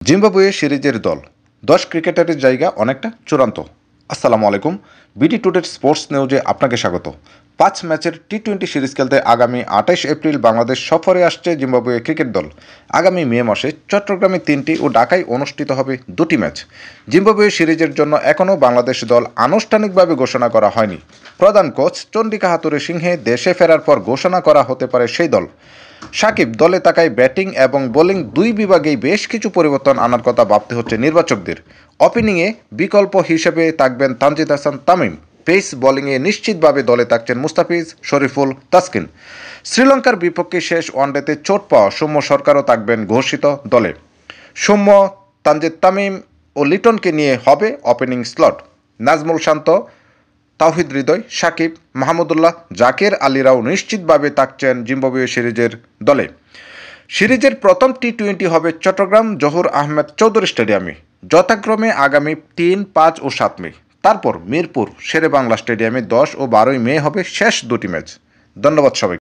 Zimbabwe সিরিজের দল 10 ক্রিকেটারের জায়গা অনেকটা চূড়ান্ত। আসসালামু আলাইকুম, বিডি টুডের স্পোর্টস নিউজে আপনাকে স্বাগত। 5 ম্যাচের টি-20 সিরিজ খেলতে আগামী 28 এপ্রিল বাংলাদেশ সফরে আসছে জিম্বাবুয়ে ক্রিকেট দল। আগামী মে মাসে চট্টগ্রামে 3টি ও ঢাকায় অনুষ্ঠিত হবে 2টি ম্যাচ। জিম্বাবুয়ে সিরিজের জন্য এখনও বাংলাদেশ দল আনুষ্ঠানিকভাবে ঘোষণা করা হয়নি। প্রধান কোচ চন্ডিকা হাতুড়ে সিংহে দেশে ফেরার পর ঘোষণা করা হতে পারে সেই দল। সাকিব দলে থাকায় ব্যাটিং এবং বোলিং দুই বিভাগেই বেশ কিছু পরিবর্তন আনার কথা ভাবতে হচ্ছে নির্বাচকদের। ওপেনিংয়ে বিকল্প হিসেবে থাকবেন তানজিদ হাসান তামিম। পেস বোলিংয়ে নিশ্চিতভাবে দলে থাকছেন মুস্তাফিজ, শরীফুল, তাসকিন। শ্রীলঙ্কার বিপক্ষে শেষ ওয়ানডেতে চোট পাওয়া সৌম্য সরকারও থাকবেন ঘোষিত দলে। সৌম্য, তানজিদ, তামিম ও লিটনকে নিয়ে হবে ওপেনিং স্লট। নাজমুল শান্ত, তাওহিদ হৃদয়, সাকিব, মাহমুদুল্লাহ, জাকের আলীরাও নিশ্চিতভাবে থাকছেন জিম্বাবুয়ে সিরিজের দলে। সিরিজের প্রথম টি-20 হবে চট্টগ্রাম জহুর আহমেদ চৌধুরী স্টেডিয়ামে, যথাক্রমে আগামী 3, 5 ও 7 মে। তারপর মিরপুর শেরেবাংলা স্টেডিয়ামে 10 ও 12 মে হবে শেষ 2টি ম্যাচ। ধন্যবাদ সবাই।